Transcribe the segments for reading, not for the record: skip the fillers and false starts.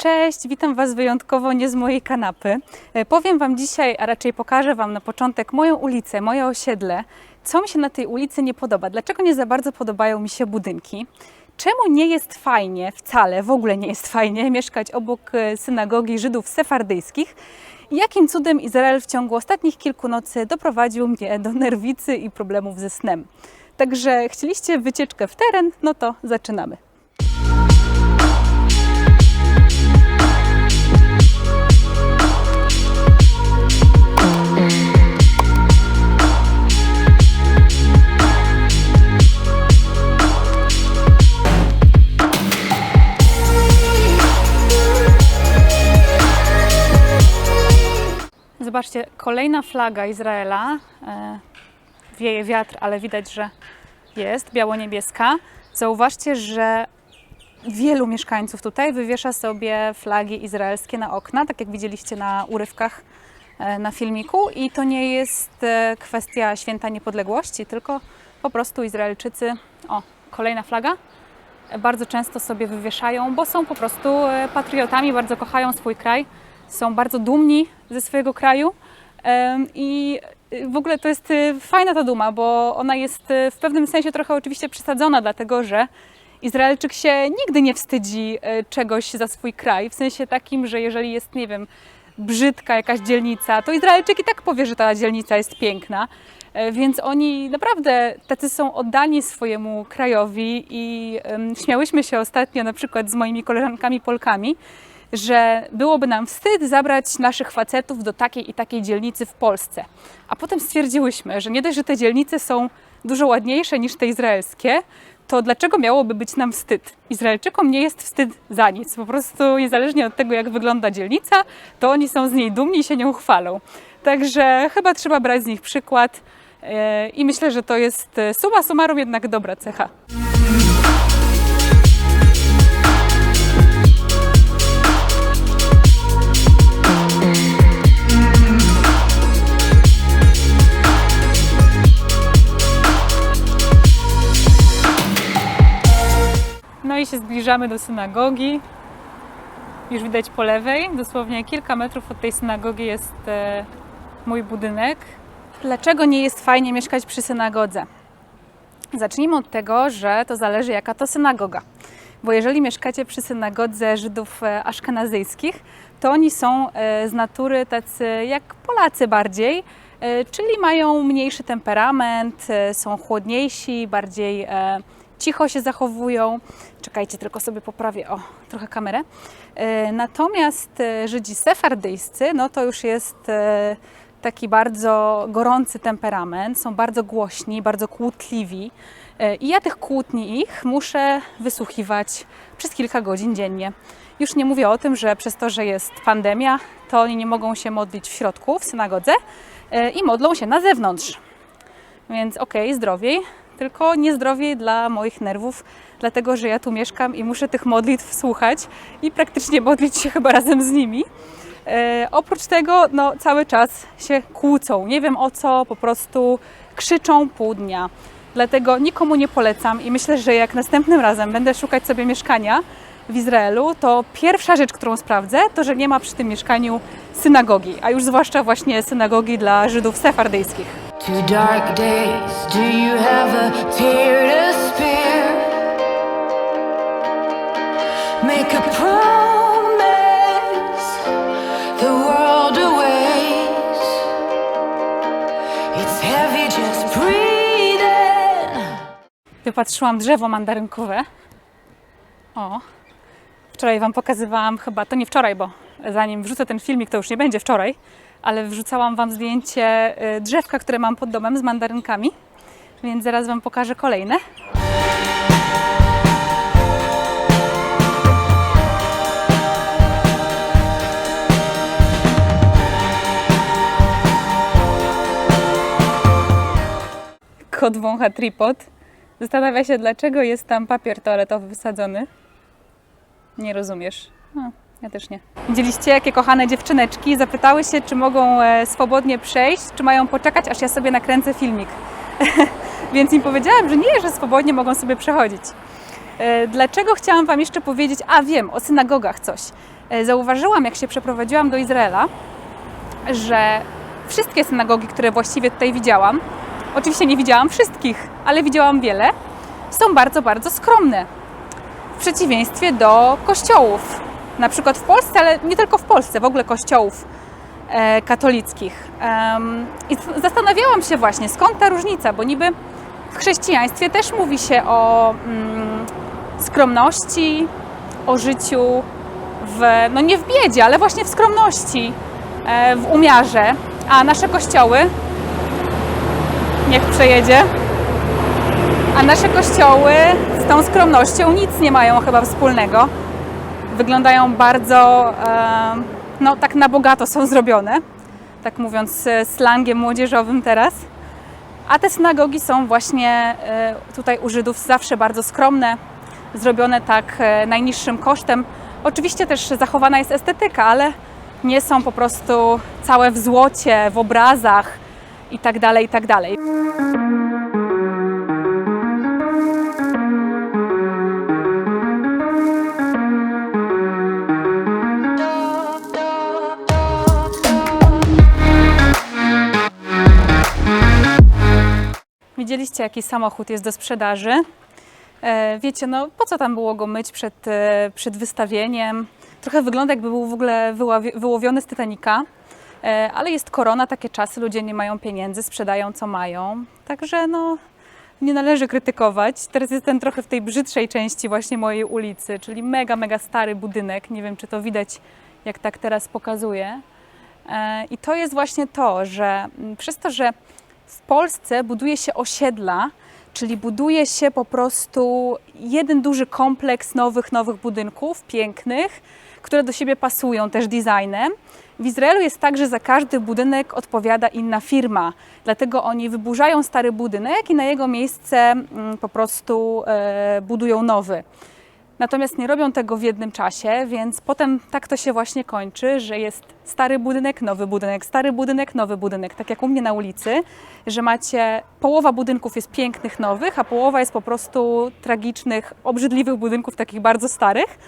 Cześć, witam Was wyjątkowo nie z mojej kanapy. Powiem Wam dzisiaj, a raczej pokażę Wam na początek moją ulicę, moje osiedle, co mi się na tej ulicy nie podoba, dlaczego nie za bardzo podobają mi się budynki, czemu nie jest fajnie, wcale, w ogóle nie jest fajnie mieszkać obok synagogi Żydów sefardyjskich i jakim cudem Izrael w ciągu ostatnich kilku nocy doprowadził mnie do nerwicy i problemów ze snem. Także chcieliście wycieczkę w teren, no to zaczynamy. Zobaczcie, kolejna flaga Izraela. Wieje wiatr, ale widać, że jest biało-niebieska. Zauważcie, że wielu mieszkańców tutaj wywiesza sobie flagi izraelskie na okna, tak jak widzieliście na urywkach na filmiku. I to nie jest kwestia święta niepodległości, tylko po prostu Izraelczycy, kolejna flaga, bardzo często sobie wywieszają, bo są po prostu patriotami, bardzo kochają swój kraj, są bardzo dumni ze swojego kraju i w ogóle to jest fajna ta duma, bo ona jest w pewnym sensie trochę oczywiście przesadzona, dlatego że Izraelczyk się nigdy nie wstydzi czegoś za swój kraj, w sensie takim, że jeżeli jest, nie wiem, brzydka jakaś dzielnica, to Izraelczyk i tak powie, że ta dzielnica jest piękna, więc oni naprawdę tacy są oddani swojemu krajowi i śmiałyśmy się ostatnio na przykład z moimi koleżankami Polkami, że byłoby nam wstyd zabrać naszych facetów do takiej i takiej dzielnicy w Polsce. A potem stwierdziłyśmy, że nie dość, że te dzielnice są dużo ładniejsze niż te izraelskie, to dlaczego miałoby być nam wstyd? Izraelczykom nie jest wstyd za nic. Po prostu niezależnie od tego, jak wygląda dzielnica, to oni są z niej dumni i się nią chwalą. Także chyba trzeba brać z nich przykład i myślę, że to jest summa summarum jednak dobra cecha. No i się zbliżamy do synagogi. Już widać po lewej, dosłownie kilka metrów od tej synagogi jest mój budynek. Dlaczego nie jest fajnie mieszkać przy synagodze? Zacznijmy od tego, że to zależy jaka to synagoga. Bo jeżeli mieszkacie przy synagodze Żydów aszkenazyjskich, to oni są z natury tacy jak Polacy bardziej, czyli mają mniejszy temperament, są chłodniejsi, bardziej cicho się zachowują. Czekajcie, tylko sobie poprawię trochę kamerę. Natomiast Żydzi sefardyjscy, no to już jest taki bardzo gorący temperament, są bardzo głośni, bardzo kłótliwi. I ja tych kłótni ich muszę wysłuchiwać przez kilka godzin dziennie. Już nie mówię o tym, że przez to, że jest pandemia, to oni nie mogą się modlić w środku, w synagodze i modlą się na zewnątrz. Więc zdrowiej, tylko niezdrowiej dla moich nerwów, dlatego że ja tu mieszkam i muszę tych modlitw słuchać i praktycznie modlić się chyba razem z nimi. Oprócz tego cały czas się kłócą, nie wiem o co, po prostu krzyczą pół dnia. Dlatego nikomu nie polecam i myślę, że jak następnym razem będę szukać sobie mieszkania w Izraelu, to pierwsza rzecz, którą sprawdzę, to że nie ma przy tym mieszkaniu synagogi, a już zwłaszcza właśnie synagogi dla Żydów sefardyjskich. Two dark days, do you have a tear to spare? Make a promise, the world awaits. It's heavy, just breathe in. Wypatrzyłam drzewo mandarynkowe. Wczoraj Wam pokazywałam, chyba to nie wczoraj, bo zanim wrzucę ten filmik, to już nie będzie wczoraj, ale wrzucałam Wam zdjęcie drzewka, które mam pod domem z mandarynkami, więc zaraz Wam pokażę kolejne. Kot wącha tripod. Zastanawia się, dlaczego jest tam papier toaletowy wysadzony. Nie rozumiesz. Ja też nie. Widzieliście, jakie kochane dziewczyneczki zapytały się, czy mogą swobodnie przejść, czy mają poczekać, aż ja sobie nakręcę filmik. Więc im powiedziałam, że nie, że swobodnie mogą sobie przechodzić. Dlaczego chciałam Wam jeszcze powiedzieć, wiem, o synagogach coś. Zauważyłam, jak się przeprowadziłam do Izraela, że wszystkie synagogi, które właściwie tutaj widziałam, oczywiście nie widziałam wszystkich, ale widziałam wiele, są bardzo, bardzo skromne. W przeciwieństwie do kościołów, na przykład w Polsce, ale nie tylko w Polsce, w ogóle kościołów katolickich. I zastanawiałam się właśnie, skąd ta różnica, bo niby w chrześcijaństwie też mówi się o skromności, o życiu no nie w biedzie, ale właśnie w skromności, w umiarze, a nasze kościoły, niech przejedzie, a nasze kościoły z tą skromnością nic nie mają chyba wspólnego. Wyglądają bardzo, no tak na bogato są zrobione, tak mówiąc slangiem młodzieżowym teraz. A te synagogi są właśnie tutaj u Żydów zawsze bardzo skromne, zrobione tak najniższym kosztem. Oczywiście też zachowana jest estetyka, ale nie są po prostu całe w złocie, w obrazach i tak dalej, i tak dalej. Widzieliście, jaki samochód jest do sprzedaży. Wiecie, no po co tam było go myć przed wystawieniem? Trochę wygląda, jakby był w ogóle wyłowiony z Titanica, ale jest korona, takie czasy, ludzie nie mają pieniędzy, sprzedają co mają. Także no, nie należy krytykować. Teraz jestem trochę w tej brzydszej części właśnie mojej ulicy, czyli mega, mega stary budynek. Nie wiem, czy to widać, jak tak teraz pokazuję. I to jest właśnie to, że przez to, że w Polsce buduje się osiedla, czyli buduje się po prostu jeden duży kompleks nowych budynków, pięknych, które do siebie pasują też designem. W Izraelu jest tak, że za każdy budynek odpowiada inna firma, dlatego oni wyburzają stary budynek i na jego miejsce po prostu budują nowy. Natomiast nie robią tego w jednym czasie, więc potem tak to się właśnie kończy, że jest stary budynek, nowy budynek, stary budynek, nowy budynek. Tak jak u mnie na ulicy, że macie połowa budynków jest pięknych, nowych, a połowa jest po prostu tragicznych, obrzydliwych budynków, takich bardzo starych.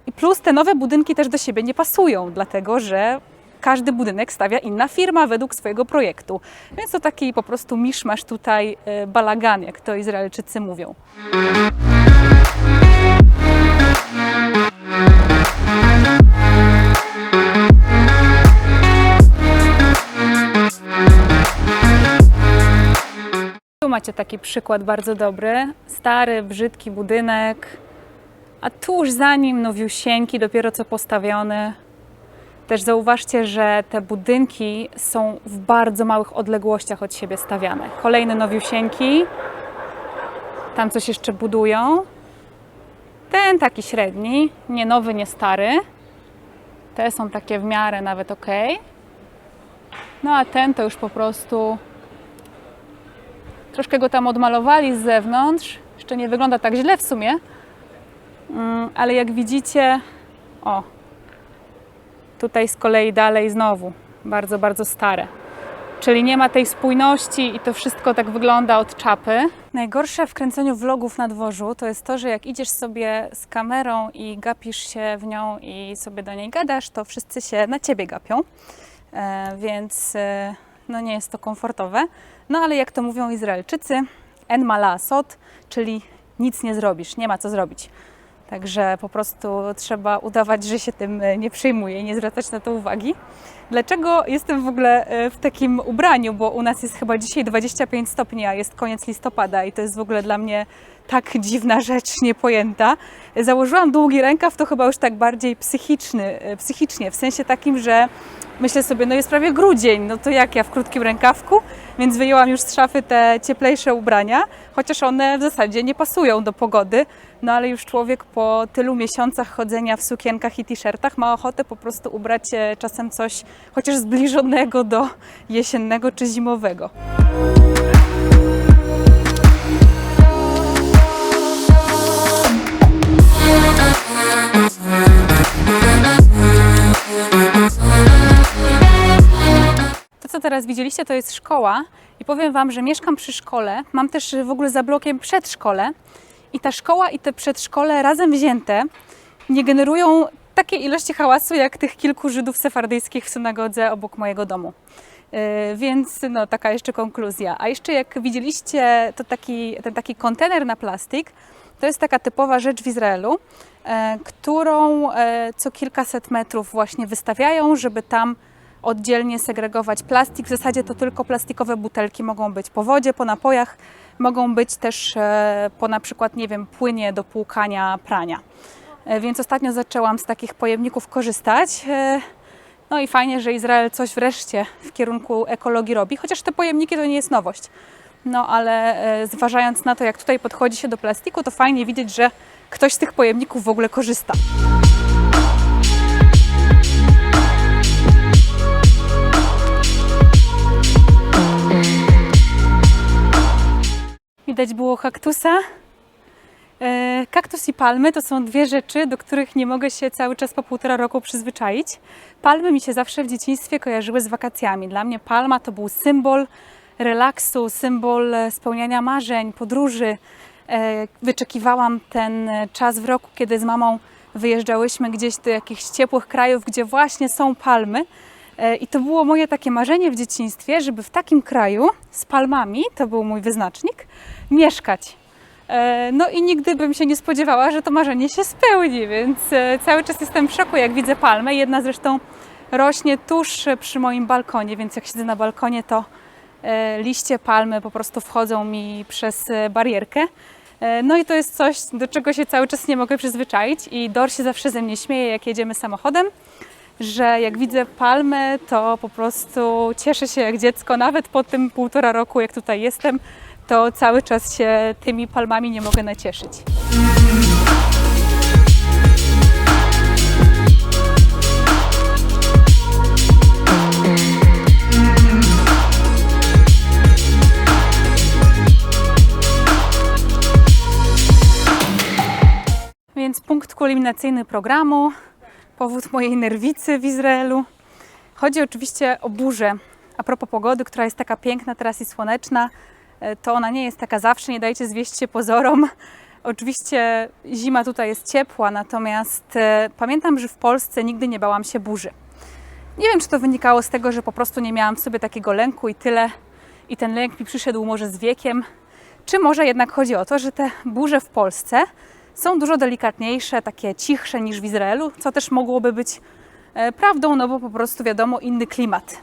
I plus te nowe budynki też do siebie nie pasują, dlatego że każdy budynek stawia inna firma według swojego projektu. Więc to taki po prostu miszmasz tutaj, balagan, jak to Izraelczycy mówią. Tu macie taki przykład bardzo dobry. Stary, brzydki budynek, a tuż za nim nowiusieńki, dopiero co postawiony. Też zauważcie, że te budynki są w bardzo małych odległościach od siebie stawiane. Kolejne nowiusieńki, tam coś jeszcze budują. Ten taki średni, nie nowy, nie stary. Te są takie w miarę nawet ok. No a ten to już po prostu troszkę go tam odmalowali z zewnątrz. Jeszcze nie wygląda tak źle w sumie. Ale jak widzicie, o, tutaj z kolei dalej znowu bardzo, bardzo stare. Czyli nie ma tej spójności i to wszystko tak wygląda od czapy. Najgorsze w kręceniu vlogów na dworzu to jest to, że jak idziesz sobie z kamerą i gapisz się w nią i sobie do niej gadasz, to wszyscy się na ciebie gapią, więc no nie jest to komfortowe. No ale jak to mówią Izraelczycy, en ma la'asot, czyli nic nie zrobisz, nie ma co zrobić. Także po prostu trzeba udawać, że się tym nie przejmuje i nie zwracać na to uwagi. Dlaczego jestem w ogóle w takim ubraniu? Bo u nas jest chyba dzisiaj 25 stopni, a jest koniec listopada i to jest w ogóle dla mnie tak dziwna rzecz, niepojęta. Założyłam długi rękaw, to chyba już tak bardziej psychicznie, w sensie takim, że myślę sobie, no jest prawie grudzień, no to jak ja w krótkim rękawku? Więc wyjęłam już z szafy te cieplejsze ubrania, chociaż one w zasadzie nie pasują do pogody, no ale już człowiek po tylu miesiącach chodzenia w sukienkach i t-shirtach ma ochotę po prostu ubrać czasem coś chociaż zbliżonego do jesiennego czy zimowego. To, co teraz widzieliście, to jest szkoła i powiem Wam, że mieszkam przy szkole, mam też w ogóle za blokiem przedszkole i ta szkoła i te przedszkole razem wzięte nie generują takiej ilości hałasu jak tych kilku Żydów sefardyjskich w synagodze obok mojego domu. Więc no, taka jeszcze konkluzja. A jeszcze jak widzieliście, to ten taki kontener na plastik, to jest taka typowa rzecz w Izraelu, którą co kilkaset metrów właśnie wystawiają, żeby tam oddzielnie segregować plastik. W zasadzie to tylko plastikowe butelki mogą być po wodzie, po napojach, mogą być też po na przykład, nie wiem, płynie do płukania, prania. Więc ostatnio zaczęłam z takich pojemników korzystać. No i fajnie, że Izrael coś wreszcie w kierunku ekologii robi, chociaż te pojemniki to nie jest nowość. No ale zważając na to, jak tutaj podchodzi się do plastiku, to fajnie widzieć, że ktoś z tych pojemników w ogóle korzysta. Widać było kaktusa. Kaktus i palmy to są dwie rzeczy, do których nie mogę się cały czas po 1,5 roku przyzwyczaić. Palmy mi się zawsze w dzieciństwie kojarzyły z wakacjami. Dla mnie palma to był symbol relaksu, symbol spełniania marzeń, podróży. Wyczekiwałam ten czas w roku, kiedy z mamą wyjeżdżałyśmy gdzieś do jakichś ciepłych krajów, gdzie właśnie są palmy. I to było moje takie marzenie w dzieciństwie, żeby w takim kraju z palmami, to był mój wyznacznik, mieszkać. No i nigdy bym się nie spodziewała, że to marzenie się spełni, więc cały czas jestem w szoku, jak widzę palmę. Jedna zresztą rośnie tuż przy moim balkonie, więc jak siedzę na balkonie, to liście palmy po prostu wchodzą mi przez barierkę. No i to jest coś, do czego się cały czas nie mogę przyzwyczaić i Dor się zawsze ze mnie śmieje, jak jedziemy samochodem, że jak widzę palmę, to po prostu cieszę się jak dziecko, nawet po tym 1,5 roku, jak tutaj jestem, to cały czas się tymi palmami nie mogę nacieszyć. Więc punkt kulminacyjny programu, powód mojej nerwicy w Izraelu. Chodzi oczywiście o burzę. A propos pogody, która jest taka piękna teraz i słoneczna, to ona nie jest taka zawsze, nie dajcie zwieść się pozorom. Oczywiście zima tutaj jest ciepła, natomiast pamiętam, że w Polsce nigdy nie bałam się burzy. Nie wiem, czy to wynikało z tego, że po prostu nie miałam w sobie takiego lęku i tyle. I ten lęk mi przyszedł może z wiekiem. Czy może jednak chodzi o to, że te burze w Polsce są dużo delikatniejsze, takie cichsze niż w Izraelu, co też mogłoby być prawdą, no bo po prostu wiadomo, inny klimat.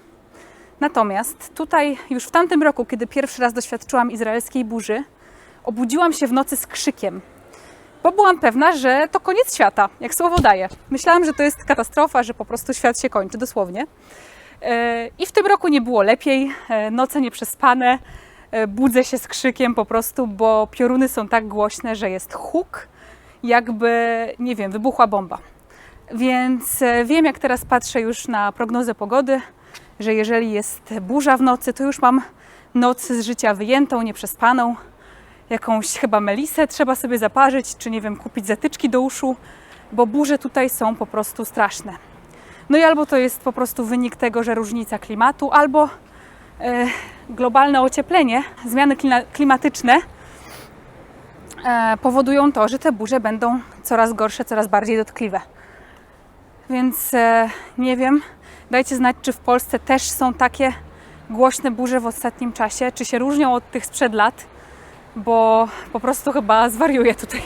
Natomiast tutaj już w tamtym roku, kiedy pierwszy raz doświadczyłam izraelskiej burzy, obudziłam się w nocy z krzykiem, bo byłam pewna, że to koniec świata, jak słowo daje. Myślałam, że to jest katastrofa, że po prostu świat się kończy, dosłownie. I w tym roku nie było lepiej, noce nieprzespane, budzę się z krzykiem po prostu, bo pioruny są tak głośne, że jest huk, jakby, nie wiem, wybuchła bomba. Więc wiem, jak teraz patrzę już na prognozę pogody, że jeżeli jest burza w nocy, to już mam noc z życia wyjętą, nieprzespaną. Jakąś chyba melisę trzeba sobie zaparzyć, czy nie wiem, kupić zatyczki do uszu, bo burze tutaj są po prostu straszne. No i albo to jest po prostu wynik tego, że różnica klimatu, albo globalne ocieplenie, zmiany klimatyczne powodują to, że te burze będą coraz gorsze, coraz bardziej dotkliwe. Więc nie wiem, dajcie znać, czy w Polsce też są takie głośne burze w ostatnim czasie, czy się różnią od tych sprzed lat, bo po prostu chyba zwariuję tutaj.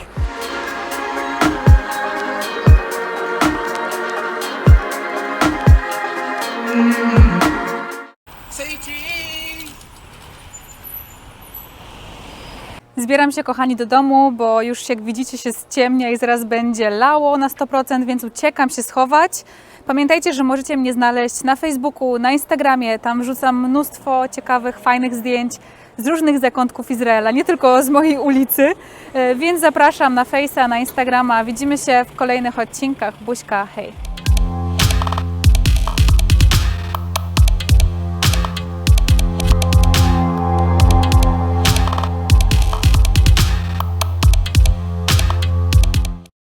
Zbieram się, kochani, do domu, bo już jak widzicie się ściemnia i zaraz będzie lało na 100%, więc uciekam się schować. Pamiętajcie, że możecie mnie znaleźć na Facebooku, na Instagramie, tam wrzucam mnóstwo ciekawych, fajnych zdjęć z różnych zakątków Izraela, nie tylko z mojej ulicy, więc zapraszam na Face'a, na Instagrama. Widzimy się w kolejnych odcinkach. Buźka, hej!